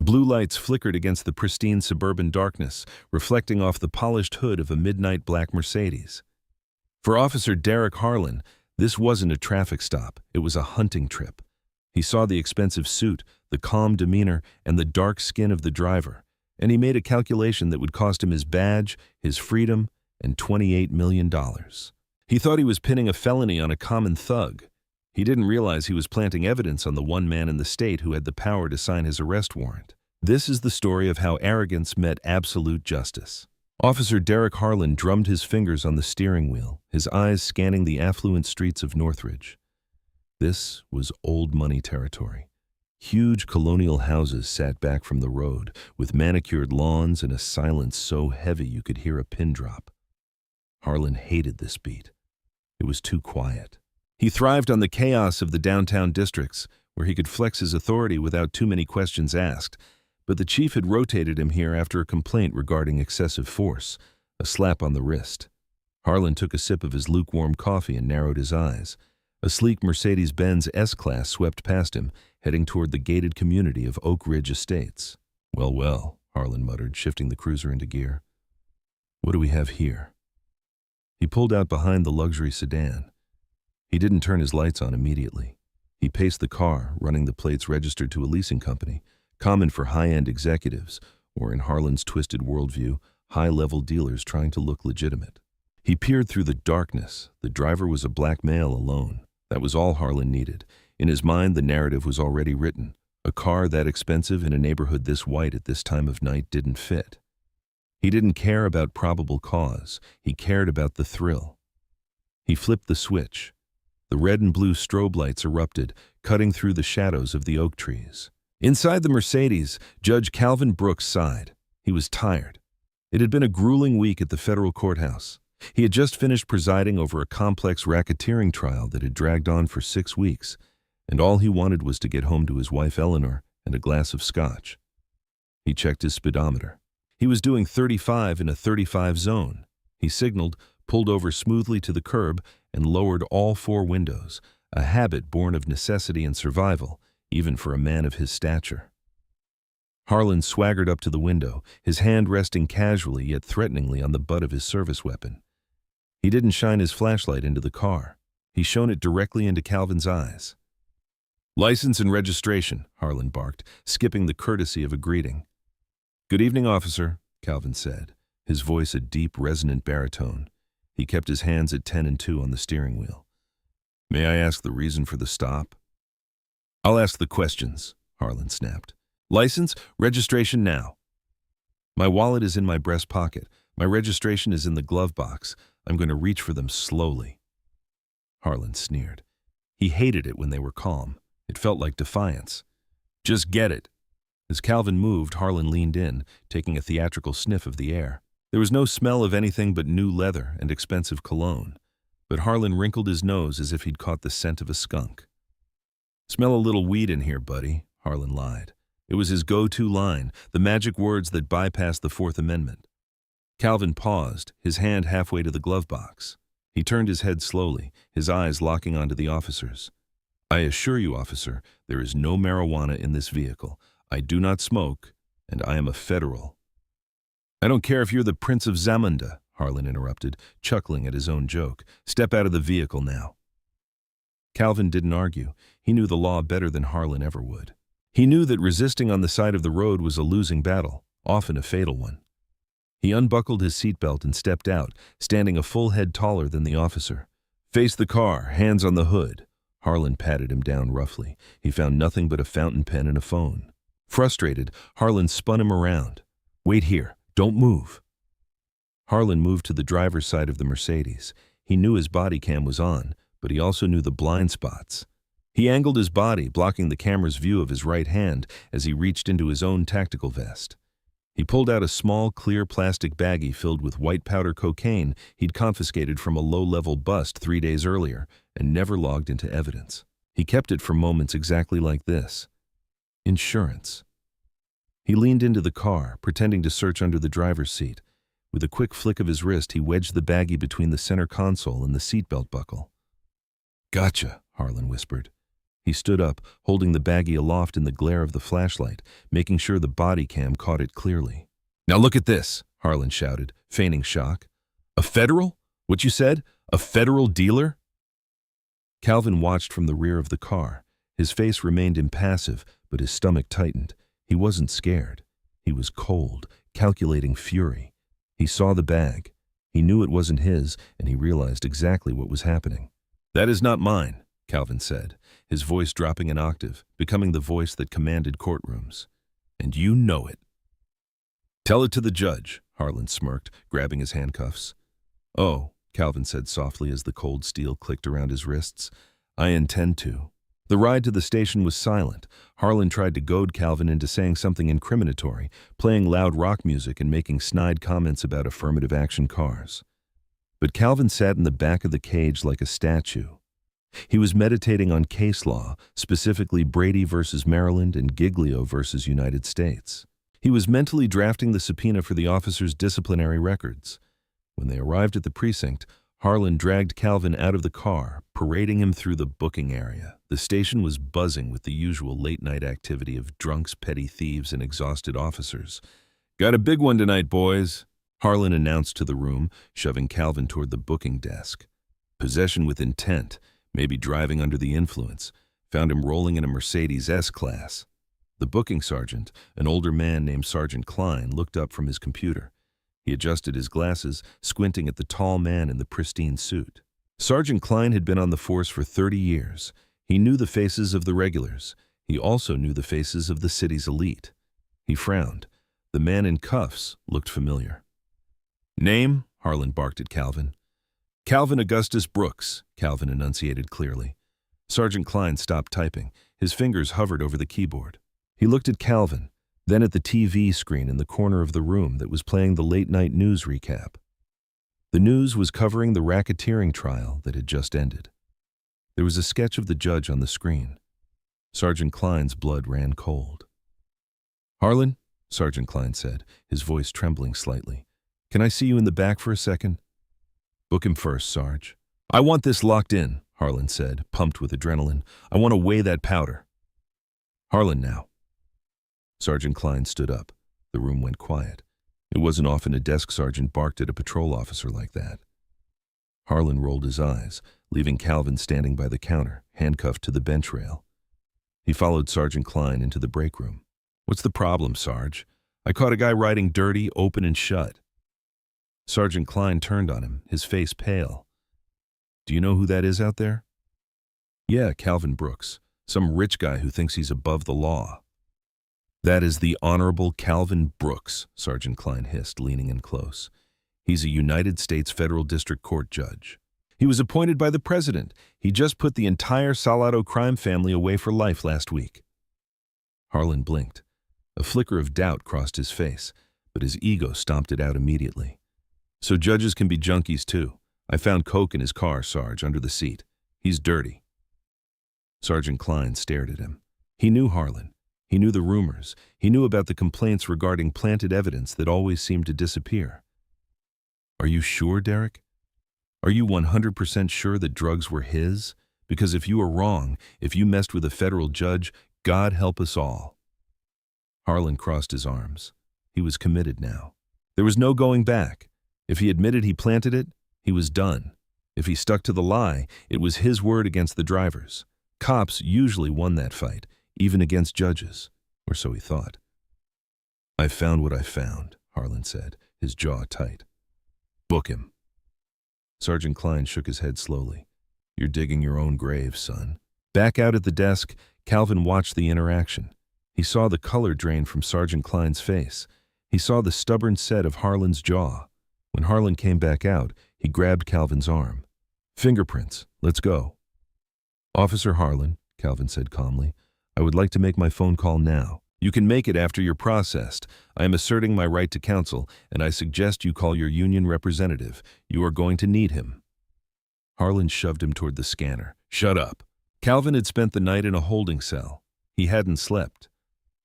Blue lights flickered against the pristine suburban darkness, reflecting off the polished hood of a midnight black Mercedes. For Officer Derek Harlan, this wasn't a traffic stop, it was a hunting trip. He saw the expensive suit, the calm demeanor, and the dark skin of the driver, and he made a calculation that would cost him his badge, his freedom, and $28 million. He thought he was pinning a felony on a common thug. He didn't realize he was planting evidence on the one man in the state who had the power to sign his arrest warrant. This is the story of how arrogance met absolute justice. Officer Derek Harlan drummed his fingers on the steering wheel, his eyes scanning the affluent streets of Northridge. This was old money territory. Huge colonial houses sat back from the road, with manicured lawns and a silence so heavy you could hear a pin drop. Harlan hated this beat. It was too quiet. He thrived on the chaos of the downtown districts, where he could flex his authority without too many questions asked, but the chief had rotated him here after a complaint regarding excessive force, a slap on the wrist. Harlan took a sip of his lukewarm coffee and narrowed his eyes. A sleek Mercedes-Benz S-Class swept past him, heading toward the gated community of Oak Ridge Estates. Well, well, Harlan muttered, shifting the cruiser into gear. What do we have here? He pulled out behind the luxury sedan. He didn't turn his lights on immediately. He paced the car, running the plates registered to a leasing company, common for high-end executives, or in Harlan's twisted worldview, high-level dealers trying to look legitimate. He peered through the darkness. The driver was a black male alone. That was all Harlan needed. In his mind, the narrative was already written. A car that expensive in a neighborhood this white at this time of night didn't fit. He didn't care about probable cause. He cared about the thrill. He flipped the switch. The red and blue strobe lights erupted, cutting through the shadows of the oak trees. Inside the Mercedes, Judge Calvin Brooks sighed. He was tired. It had been a grueling week at the federal courthouse. He had just finished presiding over a complex racketeering trial that had dragged on for 6 weeks, and all he wanted was to get home to his wife Eleanor and a glass of scotch. He checked his speedometer. He was doing 35 in a 35 zone. He signaled, pulled over smoothly to the curb, and lowered all 4 windows, a habit born of necessity and survival, even for a man of his stature. Harlan swaggered up to the window, his hand resting casually yet threateningly on the butt of his service weapon. He didn't shine his flashlight into the car. He shone it directly into Calvin's eyes. "License and registration," Harlan barked, skipping the courtesy of a greeting. "Good evening, officer," Calvin said, his voice a deep, resonant baritone. He kept his hands at 10 and 2 on the steering wheel. "May I ask the reason for the stop?" "I'll ask the questions," Harlan snapped. "License, registration now." "My wallet is in my breast pocket. My registration is in the glove box. I'm going to reach for them slowly." Harlan sneered. He hated it when they were calm. It felt like defiance. "Just get it." As Calvin moved, Harlan leaned in, taking a theatrical sniff of the air. There was no smell of anything but new leather and expensive cologne, but Harlan wrinkled his nose as if he'd caught the scent of a skunk. "Smell a little weed in here, buddy," Harlan lied. It was his go-to line, the magic words that bypassed the Fourth Amendment. Calvin paused, his hand halfway to the glove box. He turned his head slowly, his eyes locking onto the officer's. "I assure you, officer, there is no marijuana in this vehicle. I do not smoke, and I am a federal." "I don't care if you're the Prince of Zamunda," Harlan interrupted, chuckling at his own joke. "Step out of the vehicle now." Calvin didn't argue. He knew the law better than Harlan ever would. He knew that resisting on the side of the road was a losing battle, often a fatal one. He unbuckled his seatbelt and stepped out, standing a full head taller than the officer. "Face the car, hands on the hood." Harlan patted him down roughly. He found nothing but a fountain pen and a phone. Frustrated, Harlan spun him around. "Wait here. Don't move." Harlan moved to the driver's side of the Mercedes. He knew his body cam was on, but he also knew the blind spots. He angled his body, blocking the camera's view of his right hand as he reached into his own tactical vest. He pulled out a small, clear plastic baggie filled with white powder cocaine he'd confiscated from a low-level bust 3 days earlier and never logged into evidence. He kept it for moments exactly like this. Insurance. He leaned into the car, pretending to search under the driver's seat. With a quick flick of his wrist, he wedged the baggie between the center console and the seatbelt buckle. "Gotcha," Harlan whispered. He stood up, holding the baggie aloft in the glare of the flashlight, making sure the body cam caught it clearly. "Now look at this," Harlan shouted, feigning shock. "A federal? What you said? A federal dealer?" Calvin watched from the rear of the car. His face remained impassive, but his stomach tightened. He wasn't scared. He was cold, calculating fury. He saw the bag. He knew it wasn't his, and he realized exactly what was happening. "That is not mine," Calvin said, his voice dropping an octave, becoming the voice that commanded courtrooms. "And you know it." "Tell it to the judge," Harlan smirked, grabbing his handcuffs. "Oh," Calvin said softly as the cold steel clicked around his wrists, "I intend to." The ride to the station was silent. Harlan tried to goad Calvin into saying something incriminatory, playing loud rock music and making snide comments about affirmative action cars. But Calvin sat in the back of the cage like a statue. He was meditating on case law, specifically Brady versus Maryland and Giglio versus United States. He was mentally drafting the subpoena for the officer's disciplinary records. When they arrived at the precinct, Harlan dragged Calvin out of the car, parading him through the booking area. The station was buzzing with the usual late-night activity of drunks, petty thieves, and exhausted officers. "Got a big one tonight, boys," Harlan announced to the room, shoving Calvin toward the booking desk. "Possession with intent, maybe driving under the influence. Found him rolling in a Mercedes S-Class." The booking sergeant, an older man named Sergeant Klein, looked up from his computer. He adjusted his glasses, squinting at the tall man in the pristine suit. Sergeant Klein had been on the force for 30 years. He knew the faces of the regulars. He also knew the faces of the city's elite. He frowned. The man in cuffs looked familiar. "Name?" Harlan barked at Calvin. "Calvin Augustus Brooks," Calvin enunciated clearly. Sergeant Klein stopped typing. His fingers hovered over the keyboard. He looked at Calvin, then at the TV screen in the corner of the room that was playing the late-night news recap. The news was covering the racketeering trial that had just ended. There was a sketch of the judge on the screen. Sergeant Klein's blood ran cold. "Harlan," Sergeant Klein said, his voice trembling slightly, "can I see you in the back for a second?" "Book him first, Sarge." "I want this locked in," Harlan said, pumped with adrenaline. "I want to weigh that powder." "Harlan now." Sergeant Klein stood up. The room went quiet. It wasn't often a desk sergeant barked at a patrol officer like that. Harlan rolled his eyes, leaving Calvin standing by the counter, handcuffed to the bench rail. He followed Sergeant Klein into the break room. "What's the problem, Sarge? I caught a guy riding dirty, open and shut." Sergeant Klein turned on him, his face pale. "Do you know who that is out there?" "Yeah, Calvin Brooks, some rich guy who thinks he's above the law." "That is the Honorable Calvin Brooks," Sergeant Klein hissed, leaning in close. "He's a United States Federal District Court judge. He was appointed by the president. He just put the entire Salado crime family away for life last week." Harlan blinked. A flicker of doubt crossed his face, but his ego stomped it out immediately. "So judges can be junkies too. I found coke in his car, Sarge, under the seat. He's dirty." Sergeant Klein stared at him. He knew Harlan. He knew the rumors. He knew about the complaints regarding planted evidence that always seemed to disappear. "Are you sure, Derek? Are you 100% sure that drugs were his? Because if you are wrong, if you messed with a federal judge, God help us all." Harlan crossed his arms. He was committed now. There was no going back. If he admitted he planted it, he was done. If he stuck to the lie, it was his word against the driver's. Cops usually won that fight, even against judges, or so he thought. "I found what I found," Harlan said, his jaw tight. "Book him." Sergeant Klein shook his head slowly. "You're digging your own grave, son." Back out at the desk, Calvin watched the interaction. He saw the color drain from Sergeant Klein's face. He saw the stubborn set of Harlan's jaw. When Harlan came back out, he grabbed Calvin's arm. "Fingerprints, let's go." "Officer Harlan," Calvin said calmly, "I would like to make my phone call now. You can make it after you're processed. I am asserting my right to counsel, and I suggest you call your union representative. You are going to need him." Harlan shoved him toward the scanner. "Shut up." Calvin had spent the night in a holding cell. He hadn't slept.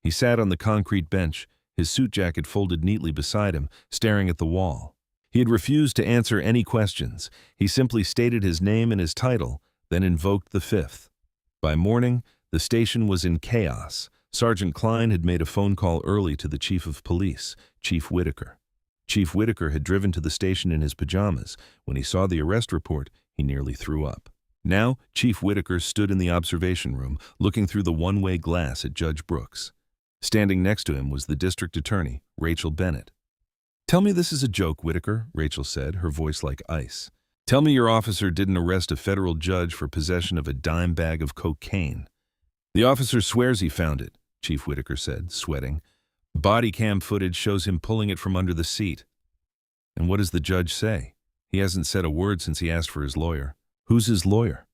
He sat on the concrete bench, his suit jacket folded neatly beside him, staring at the wall. He had refused to answer any questions. He simply stated his name and his title, then invoked the fifth. By morning, the station was in chaos. Sergeant Klein had made a phone call early to the chief of police, Chief Whitaker. Chief Whitaker had driven to the station in his pajamas. When he saw the arrest report, he nearly threw up. Now, Chief Whitaker stood in the observation room, looking through the one-way glass at Judge Brooks. Standing next to him was the district attorney, Rachel Bennett. "Tell me this is a joke, Whitaker," Rachel said, her voice like ice. "Tell me your officer didn't arrest a federal judge for possession of a dime bag of cocaine." "The officer swears he found it," Chief Whitaker said, sweating. "Body cam footage shows him pulling it from under the seat." "And what does the judge say? He hasn't said a word since he asked for his lawyer." "Who's his lawyer?"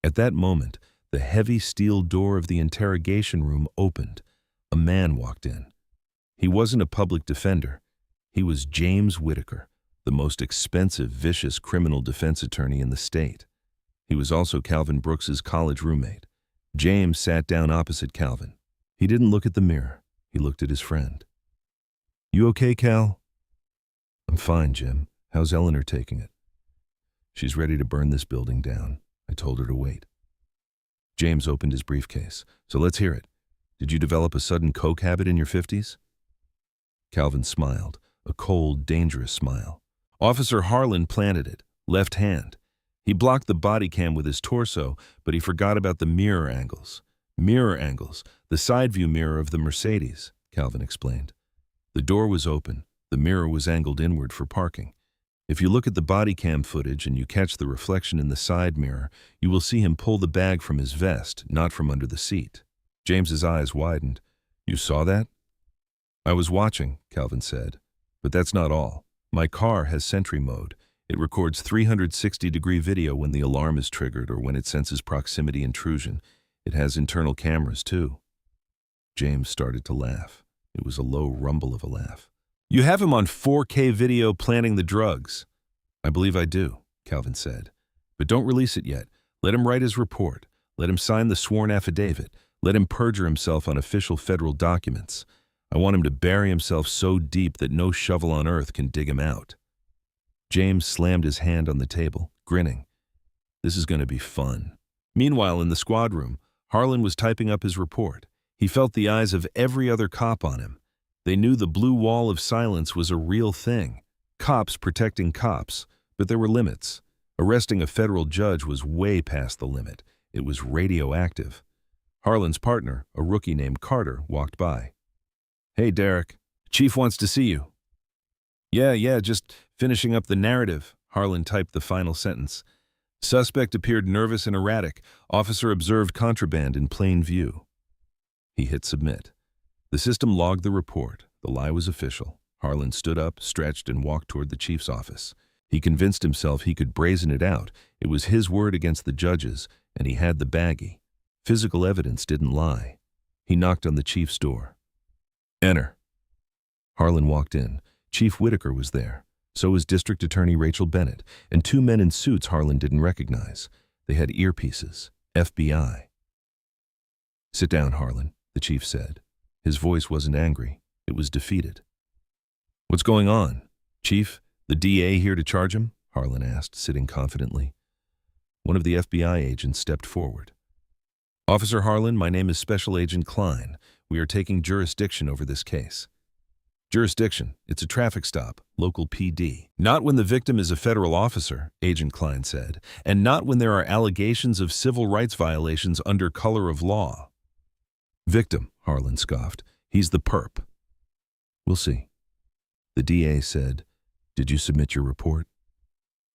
At that moment, the heavy steel door of the interrogation room opened. A man walked in. He wasn't a public defender. He was James Whitaker, the most expensive, vicious criminal defense attorney in the state. He was also Calvin Brooks's college roommate. James sat down opposite Calvin. He didn't look at the mirror. He looked at his friend. "You okay, Cal?" "I'm fine, Jim. How's Eleanor taking it?" "She's ready to burn this building down. I told her to wait." James opened his briefcase. "So let's hear it. Did you develop a sudden coke habit in your 50s? Calvin smiled, a cold, dangerous smile. "Officer Harlan planted it, left hand. He blocked the body cam with his torso, but he forgot about the mirror angles. Mirror angles, the side view mirror of the Mercedes," Calvin explained. "The door was open. The mirror was angled inward for parking. If you look at the body cam footage and you catch the reflection in the side mirror, you will see him pull the bag from his vest, not from under the seat." James's eyes widened. "You saw that?" "I was watching," Calvin said. "But that's not all. My car has Sentry mode. It records 360-degree video when the alarm is triggered or when it senses proximity intrusion. It has internal cameras, too." James started to laugh. It was a low rumble of a laugh. "You have him on 4K video planting the drugs." "I believe I do," Calvin said. "But don't release it yet. Let him write his report. Let him sign the sworn affidavit. Let him perjure himself on official federal documents. I want him to bury himself so deep that no shovel on earth can dig him out." James slammed his hand on the table, grinning. "This is going to be fun." Meanwhile, in the squad room, Harlan was typing up his report. He felt the eyes of every other cop on him. They knew the blue wall of silence was a real thing. Cops protecting cops, but there were limits. Arresting a federal judge was way past the limit. It was radioactive. Harlan's partner, a rookie named Carter, walked by. "Hey, Derek. Chief wants to see you." Yeah, just finishing up the narrative." Harlan typed the final sentence. "Suspect appeared nervous and erratic. Officer observed contraband in plain view." He hit submit. The system logged the report. The lie was official. Harlan stood up, stretched, and walked toward the chief's office. He convinced himself he could brazen it out. It was his word against the judge's, and he had the baggie. Physical evidence didn't lie. He knocked on the chief's door. "Enter." Harlan walked in. Chief Whitaker was there. So was District Attorney Rachel Bennett, and two men in suits Harlan didn't recognize. They had earpieces. FBI. "Sit down, Harlan," the chief said. His voice wasn't angry. It was defeated. "What's going on? Chief, the DA here to charge him?" Harlan asked, sitting confidently. One of the FBI agents stepped forward. "Officer Harlan, my name is Special Agent Klein. We are taking jurisdiction over this case." "Jurisdiction? It's a traffic stop, local PD. Not when the victim is a federal officer," Agent Klein said, "and not when there are allegations of civil rights violations under color of law." "Victim," Harlan scoffed. "He's the perp." "We'll see." The DA said, "Did you submit your report?"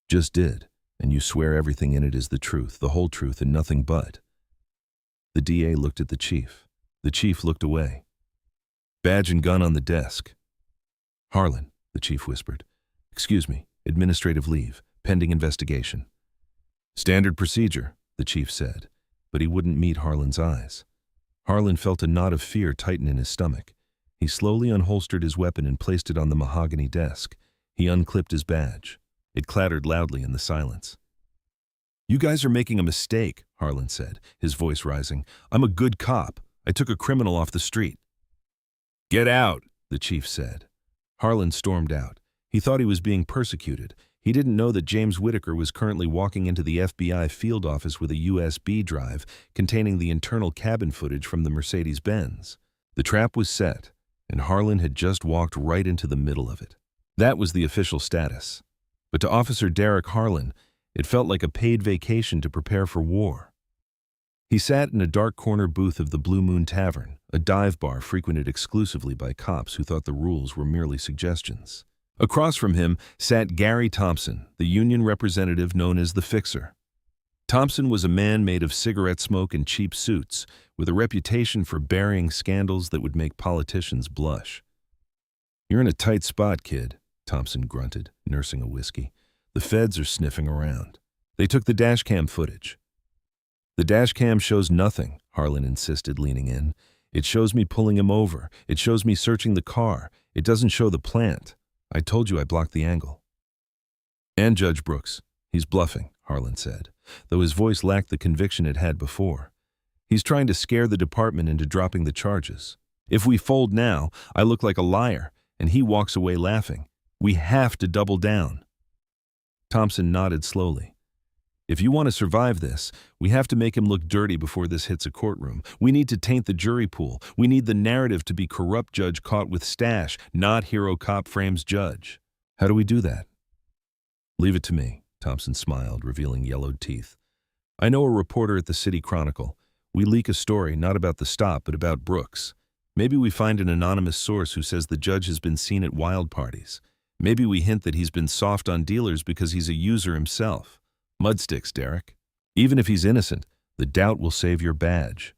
"Just did, and you swear everything in it is the truth, the whole truth, and nothing but." The DA looked at the chief. The chief looked away. "Badge and gun on the desk." "Harlan," the chief whispered. "Excuse me, administrative leave, pending investigation." "Standard procedure," the chief said, but he wouldn't meet Harlan's eyes. Harlan felt a knot of fear tighten in his stomach. He slowly unholstered his weapon and placed it on the mahogany desk. He unclipped his badge. It clattered loudly in the silence. "You guys are making a mistake," Harlan said, his voice rising. "I'm a good cop. I took a criminal off the street." "Get out," the chief said. Harlan stormed out. He thought he was being persecuted. He didn't know that James Whitaker was currently walking into the FBI field office with a USB drive containing the internal cabin footage from the Mercedes-Benz. The trap was set, and Harlan had just walked right into the middle of it. That was the official status. But to Officer Derek Harlan, it felt like a paid vacation to prepare for war. He sat in a dark corner booth of the Blue Moon Tavern, a dive bar frequented exclusively by cops who thought the rules were merely suggestions. Across from him sat Gary Thompson, the union representative known as the Fixer. Thompson was a man made of cigarette smoke and cheap suits, with a reputation for burying scandals that would make politicians blush. "You're in a tight spot, kid," Thompson grunted, nursing a whiskey. "The feds are sniffing around. They took the dashcam footage." "The dashcam shows nothing," Harlan insisted, leaning in. "It shows me pulling him over. It shows me searching the car. It doesn't show the plant. I told you I blocked the angle." "And Judge Brooks. He's bluffing," Harlan said, though his voice lacked the conviction it had before. "He's trying to scare the department into dropping the charges. If we fold now, I look like a liar, and he walks away laughing. We have to double down." Thompson nodded slowly. "If you want to survive this, we have to make him look dirty before this hits a courtroom. We need to taint the jury pool. We need the narrative to be corrupt judge caught with stash, not hero cop frames judge." "How do we do that?" "Leave it to me," Thompson smiled, revealing yellowed teeth. "I know a reporter at the City Chronicle. We leak a story not about the stop, but about Brooks. Maybe we find an anonymous source who says the judge has been seen at wild parties. Maybe we hint that he's been soft on dealers because he's a user himself. Mudsticks, Derek. Even if he's innocent, the doubt will save your badge."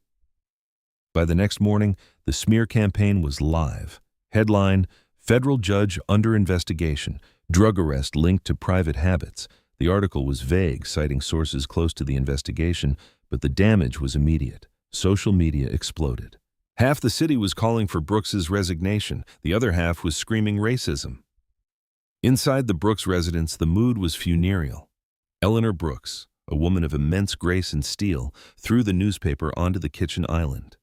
By the next morning, the smear campaign was live. Headline: "Federal Judge Under Investigation. Drug Arrest Linked to Private Habits." The article was vague, citing sources close to the investigation, but the damage was immediate. Social media exploded. Half the city was calling for Brooks's resignation. The other half was screaming racism. Inside the Brooks residence, the mood was funereal. Eleanor Brooks, a woman of immense grace and steel, threw the newspaper onto the kitchen island.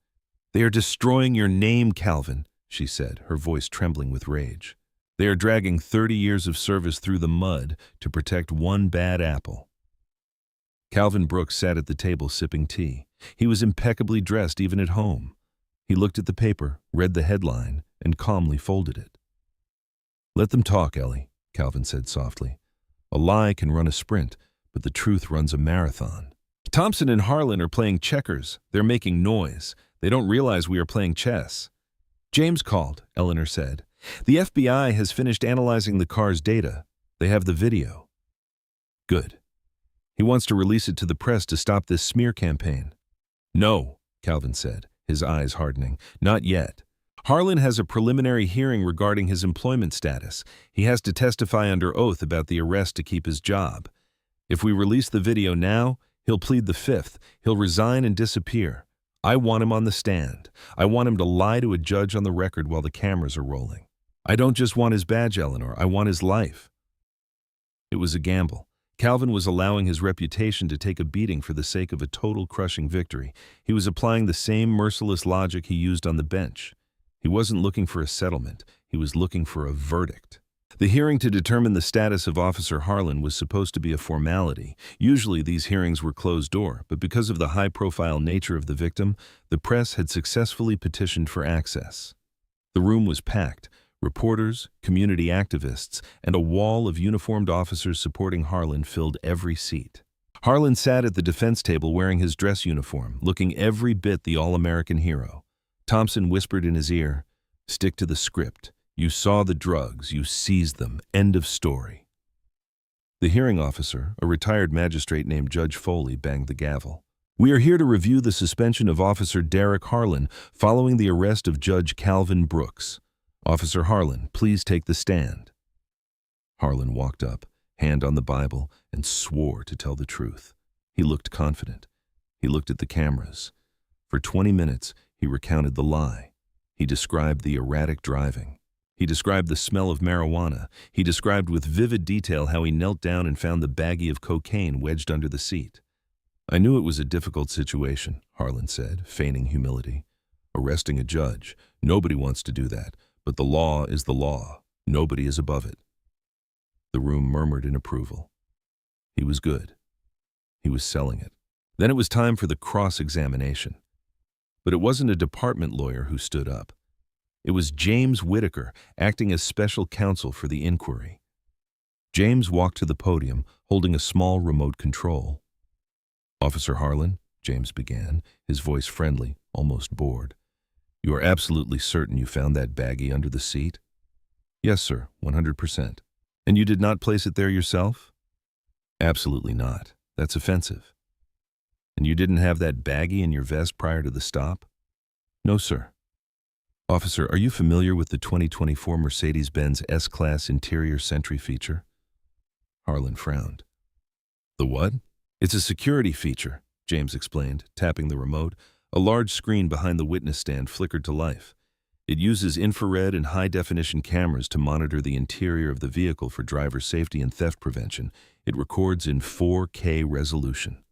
"They are destroying your name, Calvin," she said, her voice trembling with rage. "They are dragging 30 years of service through the mud to protect one bad apple." Calvin Brooks sat at the table sipping tea. He was impeccably dressed even at home. He looked at the paper, read the headline, and calmly folded it. "Let them talk, Ellie," Calvin said softly. "A lie can run a sprint, but the truth runs a marathon." "Thompson and Harlan are playing checkers. They're making noise. They don't realize we are playing chess." "James called," Eleanor said. "The FBI has finished analyzing the car's data. They have the video." "Good. He wants to release it to the press to stop this smear campaign." "No," Calvin said, his eyes hardening. "Not yet. Harlan has a preliminary hearing regarding his employment status. He has to testify under oath about the arrest to keep his job. If we release the video now, he'll plead the fifth. He'll resign and disappear. I want him on the stand. I want him to lie to a judge on the record while the cameras are rolling. I don't just want his badge, Eleanor. I want his life." It was a gamble. Calvin was allowing his reputation to take a beating for the sake of a total crushing victory. He was applying the same merciless logic he used on the bench. He wasn't looking for a settlement. He was looking for a verdict. The hearing to determine the status of Officer Harlan was supposed to be a formality. Usually these hearings were closed door, but because of the high-profile nature of the victim, the press had successfully petitioned for access. The room was packed. Reporters, community activists, and a wall of uniformed officers supporting Harlan filled every seat. Harlan sat at the defense table wearing his dress uniform, looking every bit the all-American hero. Thompson whispered in his ear, "Stick to the script. You saw the drugs. You seized them. End of story." The hearing officer, a retired magistrate named Judge Foley, banged the gavel. "We are here to review the suspension of Officer Derek Harlan following the arrest of Judge Calvin Brooks. Officer Harlan, please take the stand." Harlan walked up, hand on the Bible, and swore to tell the truth. He looked confident. He looked at the cameras. For 20 minutes, he recounted the lie. He described the erratic driving. He described the smell of marijuana. He described with vivid detail how he knelt down and found the baggie of cocaine wedged under the seat. "I knew it was a difficult situation," Harlan said, feigning humility. "Arresting a judge. Nobody wants to do that, but the law is the law. Nobody is above it." The room murmured in approval. He was good. He was selling it. Then it was time for the cross-examination. But it wasn't a department lawyer who stood up. It was James Whitaker, acting as special counsel for the inquiry. James walked to the podium, holding a small remote control. "Officer Harlan," James began, his voice friendly, almost bored. "You are absolutely certain you found that baggie under the seat?" "Yes, sir, 100%. And you did not place it there yourself?" "Absolutely not. That's offensive." "And you didn't have that baggie in your vest prior to the stop?" "No, sir." "Officer, are you familiar with the 2024 Mercedes-Benz S-Class interior sentry feature?" Harlan frowned. "The what?" "It's a security feature," James explained, tapping the remote. A large screen behind the witness stand flickered to life. "It uses infrared and high-definition cameras to monitor the interior of the vehicle for driver safety and theft prevention. It records in 4K resolution."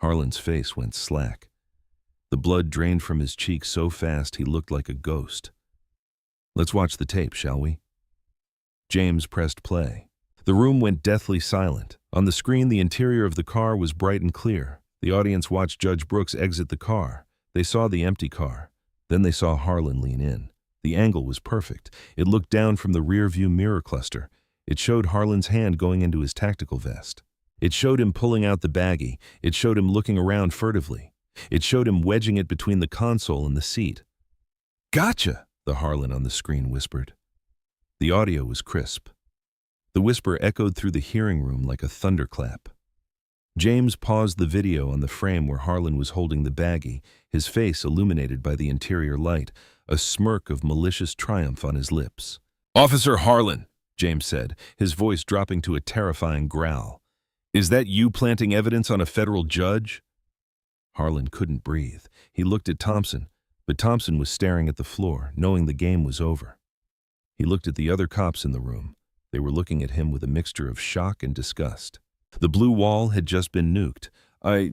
Harlan's face went slack. The blood drained from his cheek so fast he looked like a ghost. "Let's watch the tape, shall we?" James pressed play. The room went deathly silent. On the screen, the interior of the car was bright and clear. The audience watched Judge Brooks exit the car. They saw the empty car. Then they saw Harlan lean in. The angle was perfect. It looked down from the rear-view mirror cluster. It showed Harlan's hand going into his tactical vest. It showed him pulling out the baggie. It showed him looking around furtively. It showed him wedging it between the console and the seat. "Gotcha!" the Harlan on the screen whispered. The audio was crisp. The whisper echoed through the hearing room like a thunderclap. James paused the video on the frame where Harlan was holding the baggie, his face illuminated by the interior light, a smirk of malicious triumph on his lips. "Officer Harlan," James said, his voice dropping to a terrifying growl. "Is that you planting evidence on a federal judge?" Harlan couldn't breathe. He looked at Thompson, but Thompson was staring at the floor, knowing the game was over. He looked at the other cops in the room. They were looking at him with a mixture of shock and disgust. The blue wall had just been nuked. I,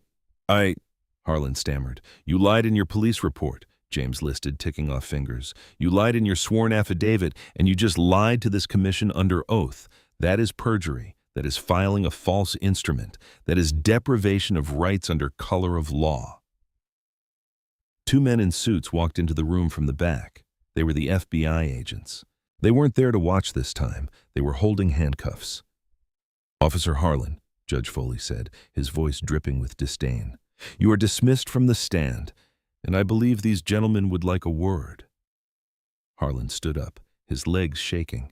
Harlan stammered. "You lied in your police report," James listed, ticking off fingers. "You lied in your sworn affidavit, and you just lied to this commission under oath. That is perjury. That is filing a false instrument. That is deprivation of rights under color of law." Two men in suits walked into the room from the back. They were the FBI agents. They weren't there to watch this time. They were holding handcuffs. "Officer Harlan," Judge Foley said, his voice dripping with disdain, "you are dismissed from the stand, and I believe these gentlemen would like a word." Harlan stood up, his legs shaking.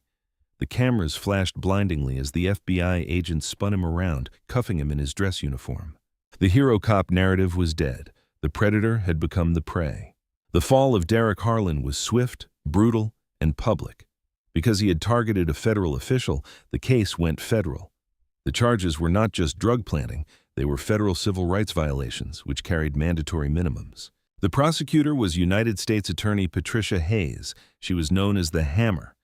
The cameras flashed blindingly as the FBI agents spun him around, cuffing him in his dress uniform. The hero cop narrative was dead. The predator had become the prey. The fall of Derek Harlan was swift, brutal, and public. Because he had targeted a federal official, the case went federal. The charges were not just drug planting, they were federal civil rights violations, which carried mandatory minimums. The prosecutor was United States Attorney Patricia Hayes. She was known as the Hammer.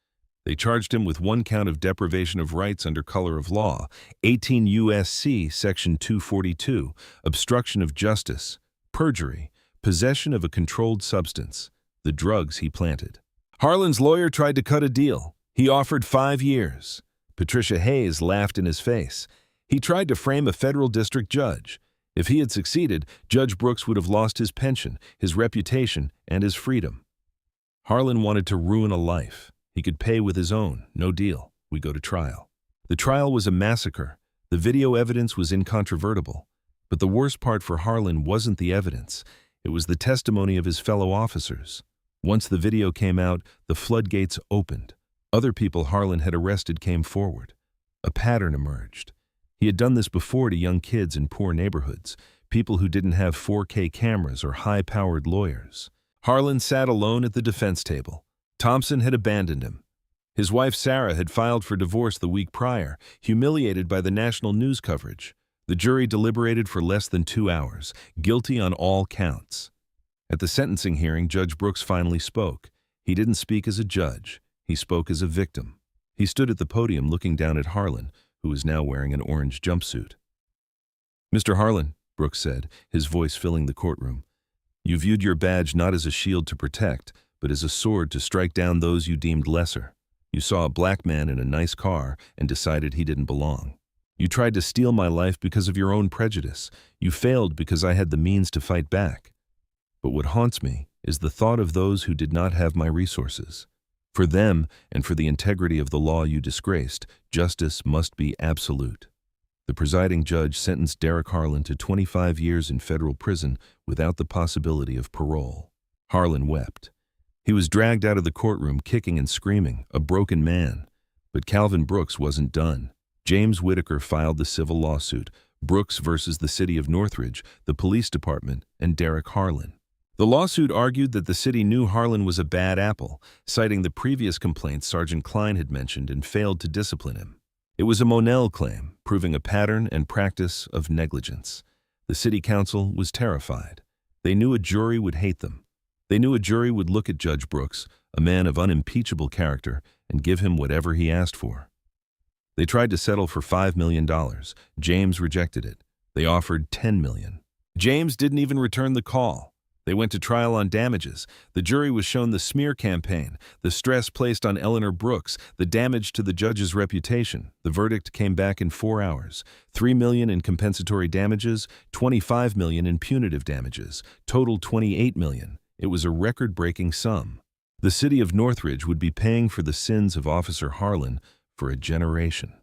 They charged him with one count of deprivation of rights under color of law, 18 U.S.C. Section 242, obstruction of justice, perjury, possession of a controlled substance, the drugs he planted. Harlan's lawyer tried to cut a deal. He offered 5 years. Patricia Hayes laughed in his face. He tried to frame a federal district judge. If he had succeeded, Judge Brooks would have lost his pension, his reputation, and his freedom. Harlan wanted to ruin a life. He could pay with his own. No deal. We go to trial. The trial was a massacre. The video evidence was incontrovertible. But the worst part for Harlan wasn't the evidence. It was the testimony of his fellow officers. Once the video came out, the floodgates opened. Other people Harlan had arrested came forward. A pattern emerged. He had done this before to young kids in poor neighborhoods, people who didn't have 4K cameras or high-powered lawyers. Harlan sat alone at the defense table. Thompson had abandoned him. His wife Sarah had filed for divorce the week prior, humiliated by the national news coverage. The jury deliberated for less than 2 hours, guilty on all counts. At the sentencing hearing, Judge Brooks finally spoke. He didn't speak as a judge. He spoke as a victim. He stood at the podium looking down at Harlan, who was now wearing an orange jumpsuit. "Mr. Harlan," Brooks said, his voice filling the courtroom, "you viewed your badge not as a shield to protect, but as a sword to strike down those you deemed lesser. You saw a black man in a nice car and decided he didn't belong. You tried to steal my life because of your own prejudice. You failed because I had the means to fight back. But what haunts me is the thought of those who did not have my resources. For them and for the integrity of the law you disgraced, justice must be absolute. The presiding judge sentenced Derek Harlan to 25 years in federal prison without the possibility of parole. Harlan wept. He was dragged out of the courtroom kicking and screaming, a broken man. But Calvin Brooks wasn't done. James Whitaker filed the civil lawsuit, Brooks versus the city of Northridge, the police department, and Derek Harlan. The lawsuit argued that the city knew Harlan was a bad apple, citing the previous complaints Sergeant Klein had mentioned and failed to discipline him. It was a Monell claim, proving a pattern and practice of negligence. The city council was terrified. They knew a jury would hate them. They knew a jury would look at Judge Brooks, a man of unimpeachable character, and give him whatever he asked for. They tried to settle for $5 million. James rejected it. They offered $10 million. James didn't even return the call. They went to trial on damages. The jury was shown the smear campaign, the stress placed on Eleanor Brooks, the damage to the judge's reputation. The verdict came back in 4 hours. $3 million in compensatory damages, $25 million in punitive damages, total $28 million. It was a record-breaking sum. The city of Northridge would be paying for the sins of Officer Harlan for a generation.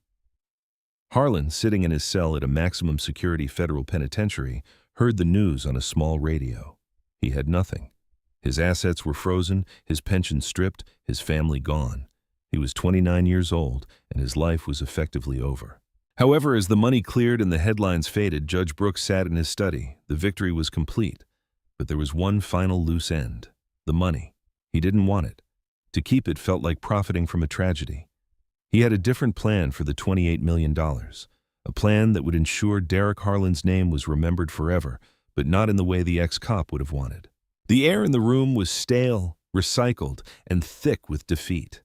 Harlan, sitting in his cell at a maximum security federal penitentiary, heard the news on a small radio. He had nothing. His assets were frozen, his pension stripped, his family gone. He was 29 years old, and his life was effectively over. However, as the money cleared and the headlines faded, Judge Brooks sat in his study. The victory was complete. But there was one final loose end: the money. He didn't want it. To keep it felt like profiting from a tragedy. He had a different plan for the $28 million, a plan that would ensure Derek Harlan's name was remembered forever, but not in the way the ex-cop would have wanted. The air in the room was stale, recycled, and thick with defeat.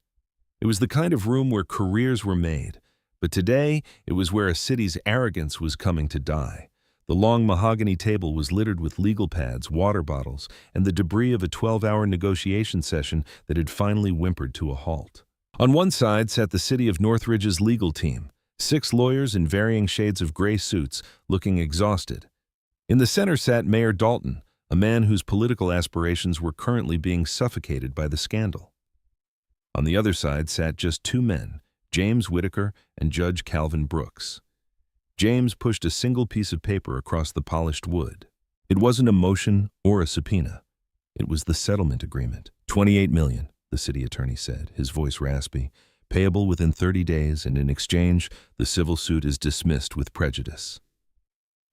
It was the kind of room where careers were made, but today it was where a city's arrogance was coming to die. The long mahogany table was littered with legal pads, water bottles, and the debris of a 12-hour negotiation session that had finally whimpered to a halt. On one side sat the city of Northridge's legal team, 6 lawyers in varying shades of gray suits, looking exhausted. In the center sat Mayor Dalton, a man whose political aspirations were currently being suffocated by the scandal. On the other side sat just 2 men, James Whitaker and Judge Calvin Brooks. James pushed a single piece of paper across the polished wood. It wasn't a motion or a subpoena. It was the settlement agreement. $28 million, the city attorney said, his voice raspy, payable within 30 days, and in exchange, the civil suit is dismissed with prejudice.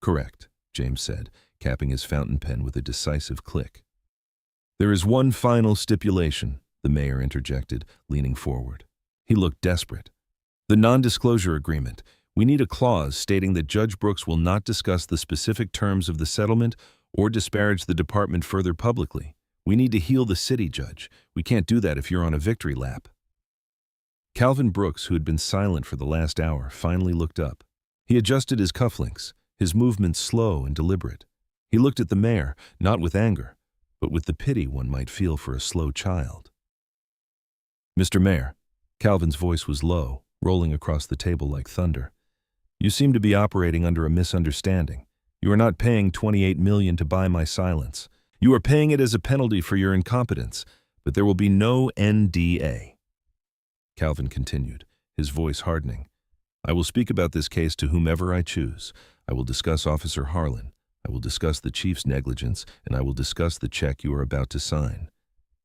Correct, James said, capping his fountain pen with a decisive click. There is one final stipulation, the mayor interjected, leaning forward. He looked desperate. The non-disclosure agreement. We need a clause stating that Judge Brooks will not discuss the specific terms of the settlement or disparage the department further publicly. We need to heal the city, Judge. We can't do that if you're on a victory lap. Calvin Brooks, who had been silent for the last hour, finally looked up. He adjusted his cufflinks, his movements slow and deliberate. He looked at the mayor, not with anger, but with the pity one might feel for a slow child. Mr. Mayor, Calvin's voice was low, rolling across the table like thunder. You seem to be operating under a misunderstanding. You are not paying $28 million to buy my silence. You are paying it as a penalty for your incompetence, but there will be no NDA. Calvin continued, his voice hardening. I will speak about this case to whomever I choose. I will discuss Officer Harlan. I will discuss the chief's negligence, and I will discuss the check you are about to sign.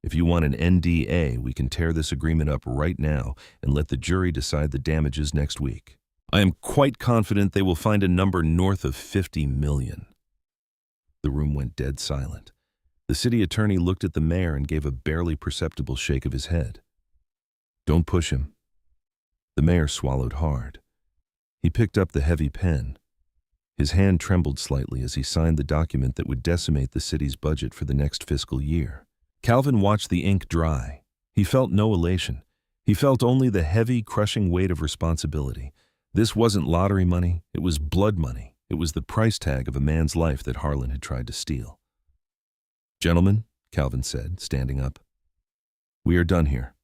If you want an NDA, we can tear this agreement up right now and let the jury decide the damages next week. I am quite confident they will find a number north of $50 million. The room went dead silent. The city attorney looked at the mayor and gave a barely perceptible shake of his head. Don't push him. The mayor swallowed hard. He picked up the heavy pen. His hand trembled slightly as he signed the document that would decimate the city's budget for the next fiscal year. Calvin watched the ink dry. He felt no elation. He felt only the heavy, crushing weight of responsibility. This wasn't lottery money, it was blood money. It was the price tag of a man's life that Harlan had tried to steal. Gentlemen, Calvin said, standing up, we are done here.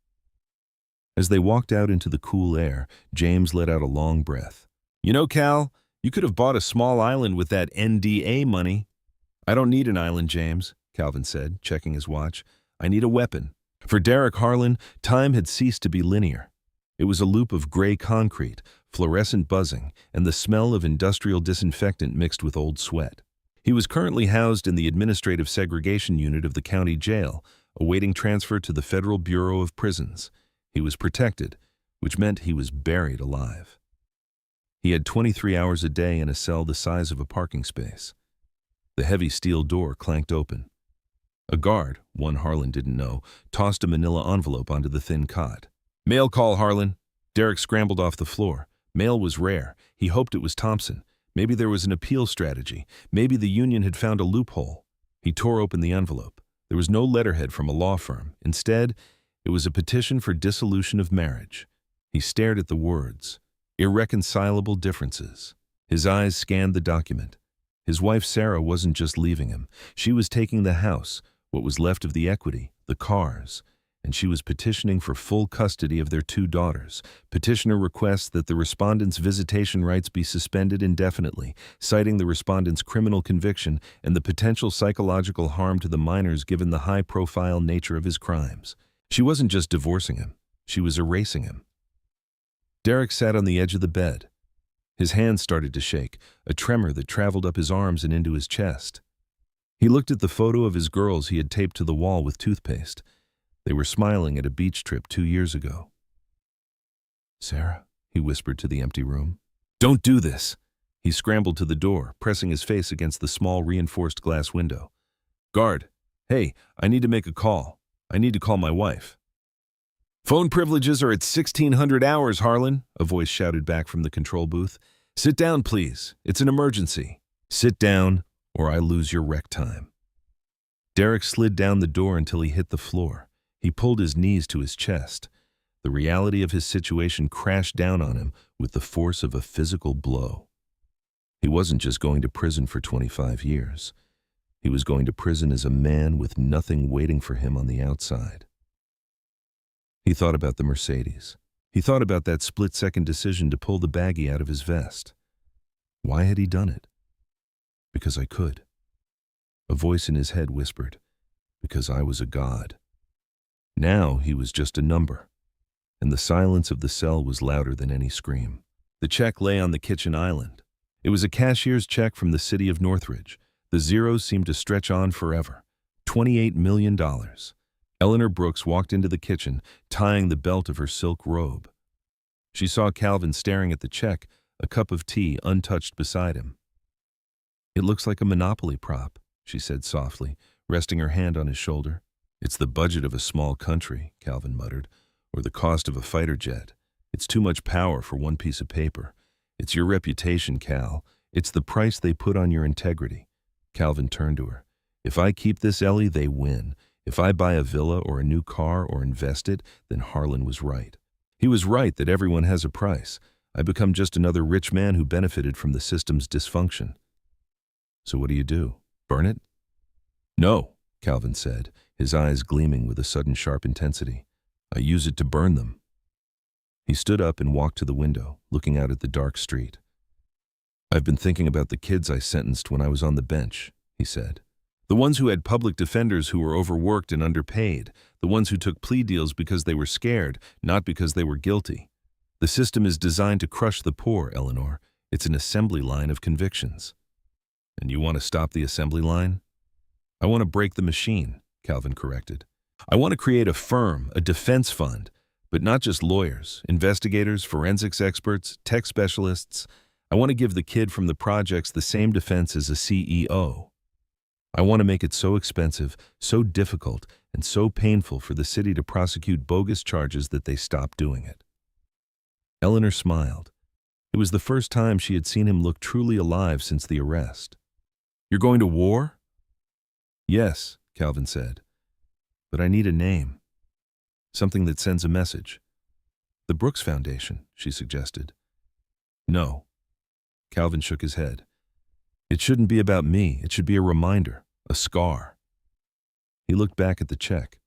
As they walked out into the cool air, James let out a long breath. You know, Cal, you could have bought a small island with that NDA money. I don't need an island, James, Calvin said, checking his watch. I need a weapon. For Derek Harlan, time had ceased to be linear. It was a loop of gray concrete, fluorescent buzzing, and the smell of industrial disinfectant mixed with old sweat. He was currently housed in the administrative segregation unit of the county jail, awaiting transfer to the Federal Bureau of Prisons. He was protected, which meant he was buried alive. He had 23 hours a day in a cell the size of a parking space. The heavy steel door clanked open. A guard, one Harlan didn't know, tossed a manila envelope onto the thin cot. Mail call, Harlan. Derek scrambled off the floor. Mail was rare. He hoped it was Thompson. Maybe there was an appeal strategy. Maybe the union had found a loophole. He tore open the envelope. There was no letterhead from a law firm. Instead, it was a petition for dissolution of marriage. He stared at the words. Irreconcilable differences. His eyes scanned the document. His wife Sarah wasn't just leaving him. She was taking the house, what was left of the equity, the cars, and she was petitioning for full custody of their 2 daughters. Petitioner requests that the respondent's visitation rights be suspended indefinitely, citing the respondent's criminal conviction and the potential psychological harm to the minors given the high-profile nature of his crimes. She wasn't just divorcing him, she was erasing him. Derek sat on the edge of the bed. His hands started to shake, a tremor that traveled up his arms and into his chest. He looked at the photo of his girls he had taped to the wall with toothpaste. They were smiling at a beach trip 2 years ago. Sarah, he whispered to the empty room. Don't do this. He scrambled to the door, pressing his face against the small reinforced glass window. Guard, hey, I need to make a call. I need to call my wife. Phone privileges are at 1600 hours, Harlan, a voice shouted back from the control booth. Sit down, please. It's an emergency. Sit down, or I lose your rec time. Derek slid down the door until he hit the floor. He pulled his knees to his chest. The reality of his situation crashed down on him with the force of a physical blow. He wasn't just going to prison for 25 years. He was going to prison as a man with nothing waiting for him on the outside. He thought about the Mercedes. He thought about that split-second decision to pull the baggie out of his vest. Why had he done it? Because I could. A voice in his head whispered, because I was a god. Now he was just a number, and the silence of the cell was louder than any scream. The check lay on the kitchen island. It was a cashier's check from the city of Northridge. The zeros seemed to stretch on forever. $28 million. Eleanor Brooks walked into the kitchen, tying the belt of her silk robe. She saw Calvin staring at the check, a cup of tea untouched beside him. It looks like a Monopoly prop, she said softly, resting her hand on his shoulder. It's the budget of a small country, Calvin muttered, or the cost of a fighter jet. It's too much power for one piece of paper. It's your reputation, Cal. It's the price they put on your integrity. Calvin turned to her. If I keep this, Ellie, they win. If I buy a villa or a new car or invest it, then Harlan was right. He was right that everyone has a price. I become just another rich man who benefited from the system's dysfunction. So what do? Burn it? No, Calvin said, his eyes gleaming with a sudden sharp intensity. I use it to burn them. He stood up and walked to the window, looking out at the dark street. I've been thinking about the kids I sentenced when I was on the bench, he said. The ones who had public defenders who were overworked and underpaid, the ones who took plea deals because they were scared, not because they were guilty. The system is designed to crush the poor, Eleanor. It's an assembly line of convictions. And you want to stop the assembly line? I want to break the machine, Calvin corrected. I want to create a firm, a defense fund, but not just lawyers, investigators, forensics experts, tech specialists. I want to give the kid from the projects the same defense as a CEO. I want to make it so expensive, so difficult, and so painful for the city to prosecute bogus charges that they stop doing it. Eleanor smiled. It was the first time she had seen him look truly alive since the arrest. You're going to war? Yes, Calvin said. But I need a name. Something that sends a message. The Brooks Foundation, she suggested. No. Calvin shook his head. It shouldn't be about me. It should be a reminder, a scar. He looked back at the check.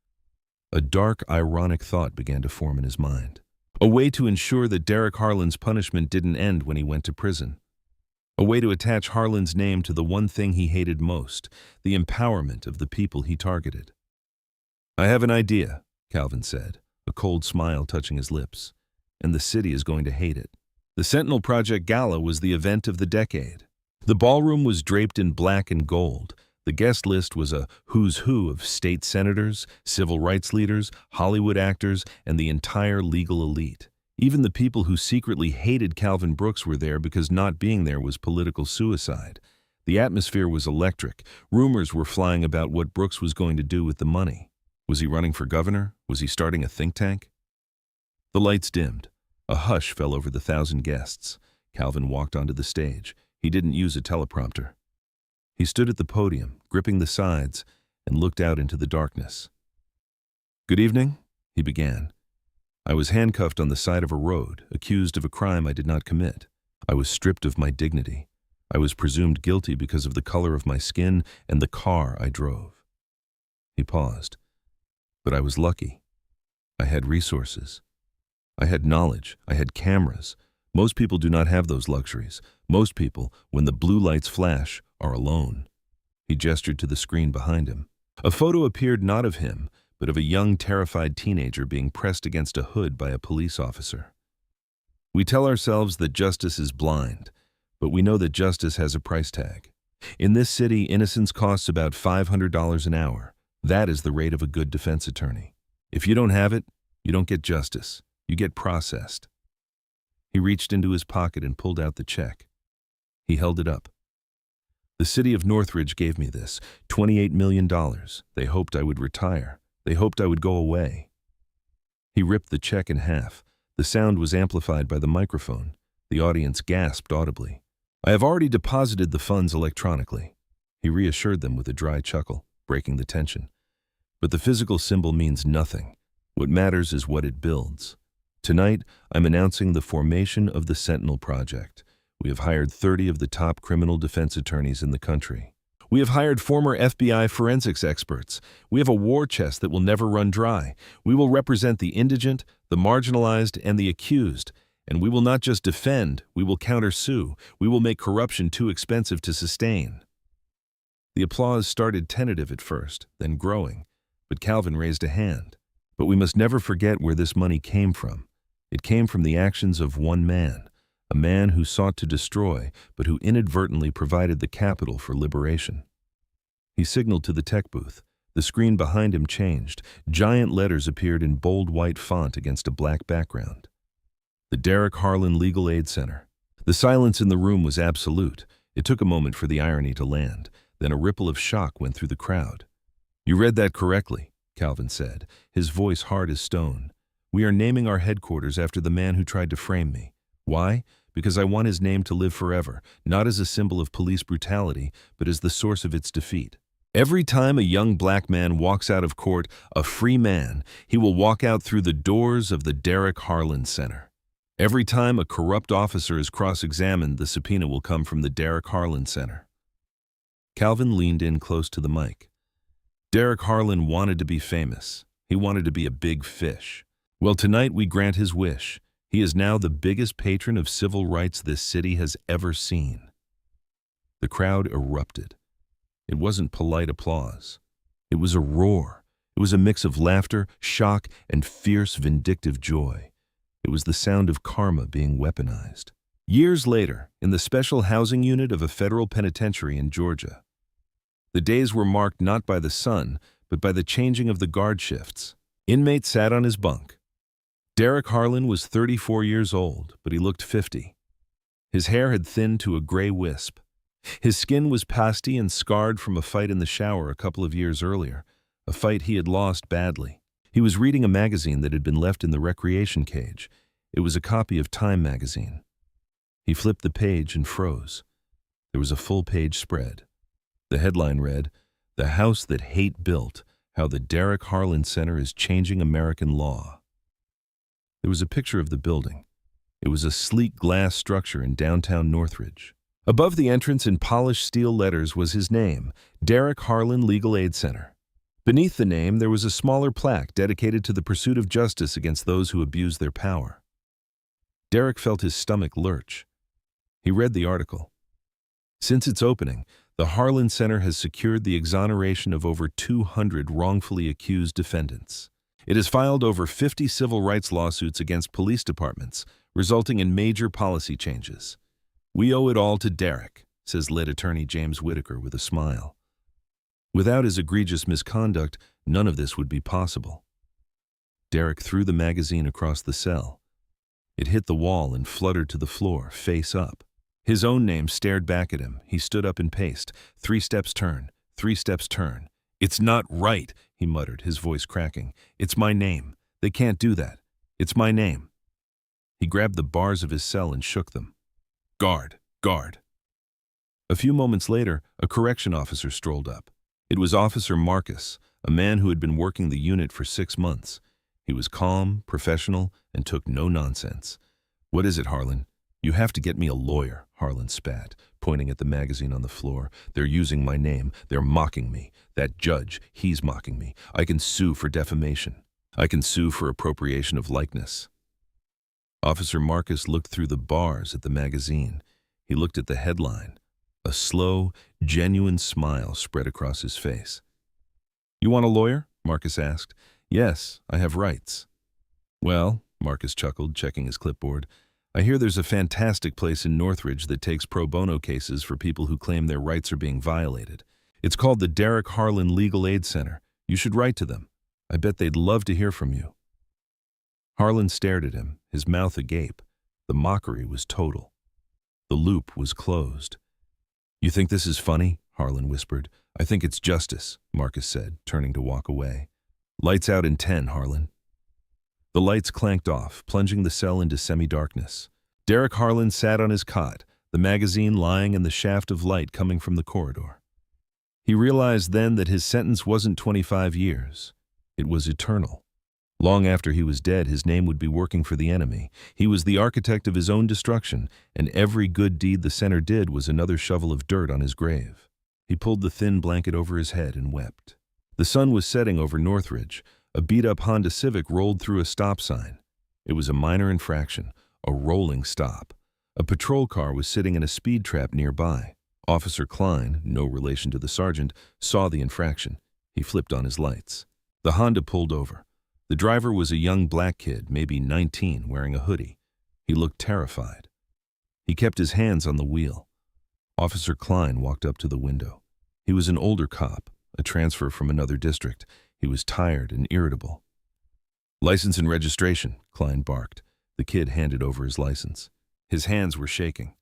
A dark, ironic thought began to form in his mind. A way to ensure that Derek Harlan's punishment didn't end when he went to prison. A way to attach Harlan's name to the one thing he hated most, the empowerment of the people he targeted. "I have an idea," Calvin said, a cold smile touching his lips. "And the city is going to hate it." The Sentinel Project Gala was the event of the decade. The ballroom was draped in black and gold. The guest list was a who's who of state senators, civil rights leaders, Hollywood actors, and the entire legal elite. Even the people who secretly hated Calvin Brooks were there because not being there was political suicide. The atmosphere was electric. Rumors were flying about what Brooks was going to do with the money. Was he running for governor? Was he starting a think tank? The lights dimmed. A hush fell over the 1,000 guests. Calvin walked onto the stage. He didn't use a teleprompter. He stood at the podium, gripping the sides, and looked out into the darkness. "Good evening," he began. "I was handcuffed on the side of a road, accused of a crime I did not commit. I was stripped of my dignity. I was presumed guilty because of the color of my skin and the car I drove." He paused. "But I was lucky. I had resources. I had knowledge. I had cameras. Most people do not have those luxuries. Most people, when the blue lights flash, are alone." He gestured to the screen behind him. A photo appeared not of him, but of a young, terrified teenager being pressed against a hood by a police officer. "We tell ourselves that justice is blind, but we know that justice has a price tag. In this city, innocence costs about $500 an hour. That is the rate of a good defense attorney. If you don't have it, you don't get justice. You get processed." He reached into his pocket and pulled out the check. He held it up. "The city of Northridge gave me this, $28 million. They hoped I would retire. They hoped I would go away." He ripped the check in half. The sound was amplified by the microphone. The audience gasped audibly. "I have already deposited the funds electronically." He reassured them with a dry chuckle, breaking the tension. "But the physical symbol means nothing. What matters is what it builds. Tonight, I'm announcing the formation of the Sentinel Project. We have hired 30 of the top criminal defense attorneys in the country. We have hired former FBI forensics experts. We have a war chest that will never run dry. We will represent the indigent, the marginalized, and the accused. And we will not just defend, we will countersue. We will make corruption too expensive to sustain." The applause started tentative at first, then growing. But Calvin raised a hand. "But we must never forget where this money came from. It came from the actions of one man, a man who sought to destroy, but who inadvertently provided the capital for liberation." He signaled to the tech booth. The screen behind him changed. Giant letters appeared in bold white font against a black background. "The Derek Harlan Legal Aid Center." The silence in the room was absolute. It took a moment for the irony to land. Then a ripple of shock went through the crowd. "You read that correctly," Calvin said, his voice hard as stone. "We are naming our headquarters after the man who tried to frame me. Why? Because I want his name to live forever, not as a symbol of police brutality, but as the source of its defeat. Every time a young black man walks out of court, a free man, he will walk out through the doors of the Derek Harlan Center. Every time a corrupt officer is cross-examined, the subpoena will come from the Derek Harlan Center." Calvin leaned in close to the mic. "Derek Harlan wanted to be famous. He wanted to be a big fish. Well, tonight we grant his wish. He is now the biggest patron of civil rights this city has ever seen." The crowd erupted. It wasn't polite applause. It was a roar. It was a mix of laughter, shock, and fierce, vindictive joy. It was the sound of karma being weaponized. Years later, in the special housing unit of a federal penitentiary in Georgia, the days were marked not by the sun, but by the changing of the guard shifts. Inmate sat on his bunk. Derek Harlan was 34 years old, but he looked 50. His hair had thinned to a gray wisp. His skin was pasty and scarred from a fight in the shower a couple of years earlier, a fight he had lost badly. He was reading a magazine that had been left in the recreation cage. It was a copy of Time magazine. He flipped the page and froze. There was a full-page spread. The headline read, "The House That Hate Built, How the Derek Harlan Center is Changing American Law." There was a picture of the building. It was a sleek glass structure in downtown Northridge. Above the entrance in polished steel letters was his name, Derek Harlan Legal Aid Center. Beneath the name, there was a smaller plaque dedicated to the pursuit of justice against those who abuse their power. Derek felt his stomach lurch. He read the article. Since its opening, the Harlan Center has secured the exoneration of over 200 wrongfully accused defendants. It has filed over 50 civil rights lawsuits against police departments, resulting in major policy changes. "We owe it all to Derek," says lead attorney James Whitaker with a smile. "Without his egregious misconduct, none of this would be possible." Derek threw the magazine across the cell. It hit the wall and fluttered to the floor, face up. His own name stared back at him. He stood up and paced. 3 steps turn, 3 steps turn. "It's not right," he muttered, his voice cracking. "It's my name. They can't do that. It's my name." He grabbed the bars of his cell and shook them. "Guard, guard." A few moments later, a correction officer strolled up. It was Officer Marcus, a man who had been working the unit for 6 months. He was calm, professional, and took no nonsense. "What is it, Harlan?" "You have to get me a lawyer," Harlan spat, pointing at the magazine on the floor. "They're using my name. They're mocking me. That judge, he's mocking me. I can sue for defamation. I can sue for appropriation of likeness." Officer Marcus looked through the bars at the magazine. He looked at the headline. A slow, genuine smile spread across his face. "You want a lawyer?" Marcus asked. "Yes, I have rights." "Well," Marcus chuckled, checking his clipboard, "I hear there's a fantastic place in Northridge that takes pro bono cases for people who claim their rights are being violated. It's called the Derek Harlan Legal Aid Center. You should write to them. I bet they'd love to hear from you." Harlan stared at him, his mouth agape. The mockery was total. The loop was closed. "You think this is funny?" Harlan whispered. "I think it's justice," Marcus said, turning to walk away. "Lights out in 10, Harlan." The lights clanked off, plunging the cell into semi-darkness. Derek Harlan sat on his cot, the magazine lying in the shaft of light coming from the corridor. He realized then that his sentence wasn't 25 years. It was eternal. Long after he was dead, his name would be working for the enemy. He was the architect of his own destruction, and every good deed the center did was another shovel of dirt on his grave. He pulled the thin blanket over his head and wept. The sun was setting over Northridge. A beat-up Honda Civic rolled through a stop sign. It was a minor infraction, a rolling stop. A patrol car was sitting in a speed trap nearby. Officer Klein, no relation to the sergeant, saw the infraction. He flipped on his lights. The Honda pulled over. The driver was a young black kid, maybe 19, wearing a hoodie. He looked terrified. He kept his hands on the wheel. Officer Klein walked up to the window. He was an older cop, a transfer from another district. He was tired and irritable. "License and registration," Klein barked. The kid handed over his license. His hands were shaking.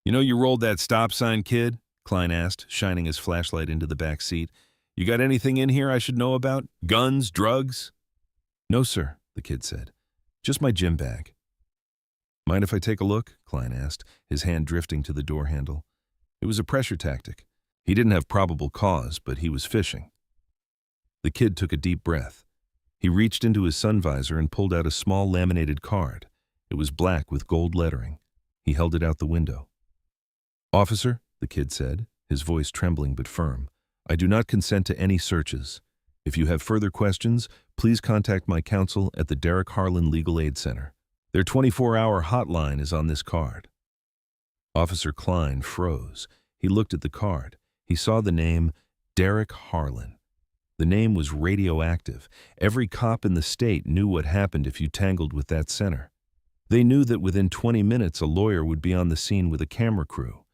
"You know you rolled that stop sign, kid?" Klein asked, shining his flashlight into the back seat. "You got anything in here I should know about? Guns, drugs?" "No, sir," the kid said. "Just my gym bag." "Mind if I take a look?" Klein asked, his hand drifting to the door handle. It was a pressure tactic. He didn't have probable cause, but he was fishing. The kid took a deep breath. He reached into his sun visor and pulled out a small laminated card. It was black with gold lettering. He held it out the window. "Officer," the kid said, his voice trembling but firm, "I do not consent to any searches. If you have further questions, please contact my counsel at the Derek Harlan Legal Aid Center. Their 24-hour hotline is on this card." Officer Klein froze. He looked at the card. He saw the name Derek Harlan. The name was radioactive. Every cop in the state knew what happened if you tangled with that center. They knew that within 20 minutes a lawyer would be on the scene with a camera crew.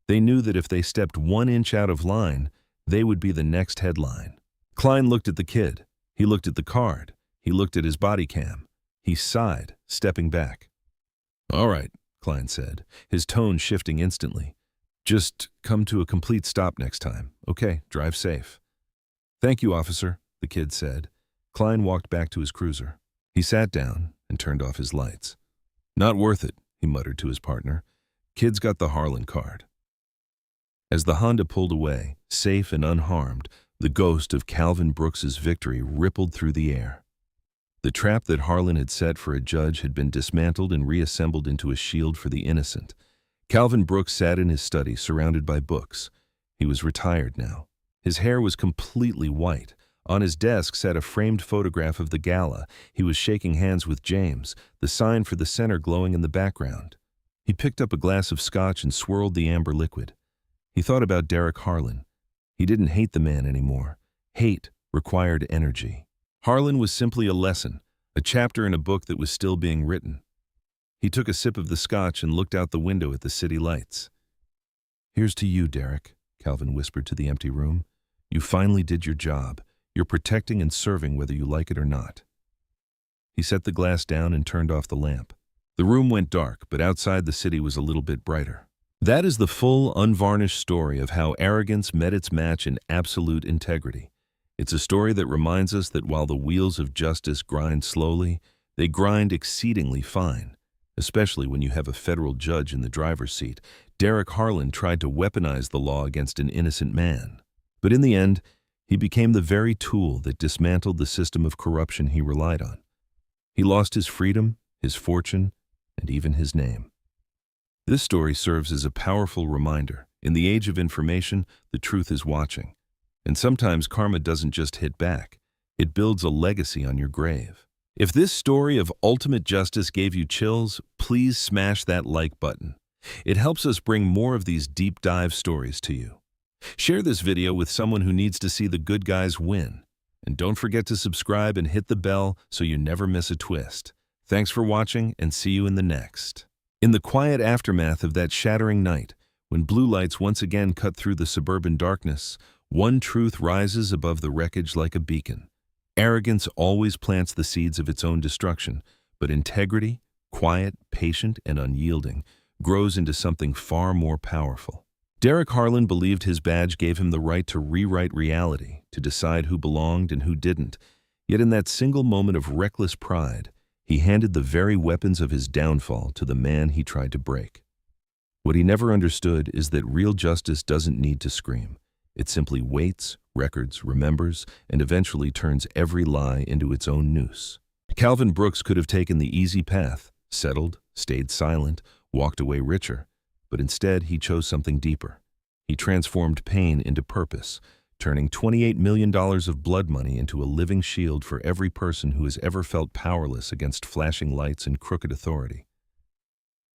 They knew that if they stepped 1 inch out of line, they would be the next headline. Klein looked at the kid. He looked at the card. He looked at his body cam. He sighed, stepping back. "All right," Klein said, his tone shifting instantly. "Just come to a complete stop next time. Okay, drive safe." "Thank you, officer," the kid said. Klein walked back to his cruiser. He sat down and turned off his lights. "Not worth it," he muttered to his partner. "Kid's got the Harlan card." As the Honda pulled away, safe and unharmed, the ghost of Calvin Brooks's victory rippled through the air. The trap that Harlan had set for a judge had been dismantled and reassembled into a shield for the innocent. Calvin Brooks sat in his study, surrounded by books. He was retired now. His hair was completely white, On his desk sat a framed photograph of the gala. He was shaking hands with James, the sign for the center glowing in the background. He picked up a glass of scotch and swirled the amber liquid. He thought about Derek Harlan. He didn't hate the man anymore. Hate required energy. Harlan was simply a lesson, a chapter in a book that was still being written. He took a sip of the scotch and looked out the window at the city lights. "Here's to you, Derek," Calvin whispered to the empty room. "You finally did your job. You're protecting and serving whether you like it or not." He set the glass down and turned off the lamp. The room went dark, but outside the city was a little bit brighter. That is the full, unvarnished story of how arrogance met its match in absolute integrity. It's a story that reminds us that while the wheels of justice grind slowly, they grind exceedingly fine, especially when you have a federal judge in the driver's seat. Derek Harlan tried to weaponize the law against an innocent man. But in the end, he became the very tool that dismantled the system of corruption he relied on. He lost his freedom, his fortune, and even his name. This story serves as a powerful reminder. In the age of information, the truth is watching. And sometimes karma doesn't just hit back. It builds a legacy on your grave. If this story of ultimate justice gave you chills, please smash that like button. It helps us bring more of these deep dive stories to you. Share this video with someone who needs to see the good guys win. And don't forget to subscribe and hit the bell so you never miss a twist. Thanks for watching, and see you in the next. In the quiet aftermath of that shattering night, when blue lights once again cut through the suburban darkness, one truth rises above the wreckage like a beacon. Arrogance always plants the seeds of its own destruction, but integrity, quiet, patient, and unyielding, grows into something far more powerful. Derek Harlan believed his badge gave him the right to rewrite reality, to decide who belonged and who didn't. Yet in that single moment of reckless pride, he handed the very weapons of his downfall to the man he tried to break. What he never understood is that real justice doesn't need to scream. It simply waits, records, remembers, and eventually turns every lie into its own noose. Calvin Brooks could have taken the easy path, settled, stayed silent, walked away richer, but instead he chose something deeper. He transformed pain into purpose, turning $28 million of blood money into a living shield for every person who has ever felt powerless against flashing lights and crooked authority.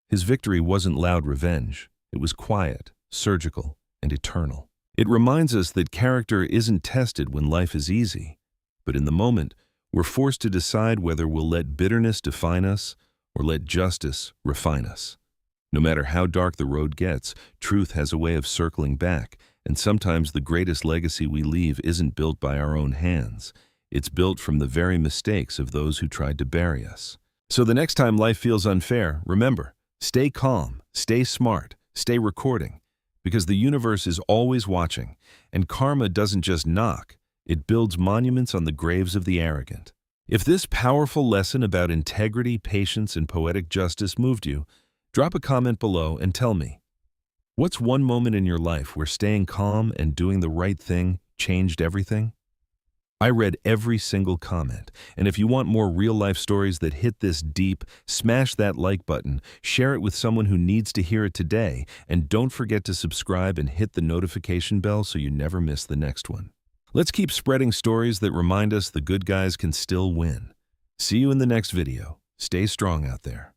His victory wasn't loud revenge. It was quiet, surgical, and eternal. It reminds us that character isn't tested when life is easy, but in the moment, we're forced to decide whether we'll let bitterness define us or let justice refine us. No matter how dark the road gets, truth has a way of circling back, and sometimes the greatest legacy we leave isn't built by our own hands. It's built from the very mistakes of those who tried to bury us. So the next time life feels unfair, remember, stay calm, stay smart, stay recording, because the universe is always watching, and karma doesn't just knock, it builds monuments on the graves of the arrogant. If this powerful lesson about integrity, patience, and poetic justice moved you, drop a comment below and tell me, what's one moment in your life where staying calm and doing the right thing changed everything? I read every single comment, and if you want more real-life stories that hit this deep, smash that like button, share it with someone who needs to hear it today, and don't forget to subscribe and hit the notification bell so you never miss the next one. Let's keep spreading stories that remind us the good guys can still win. See you in the next video. Stay strong out there.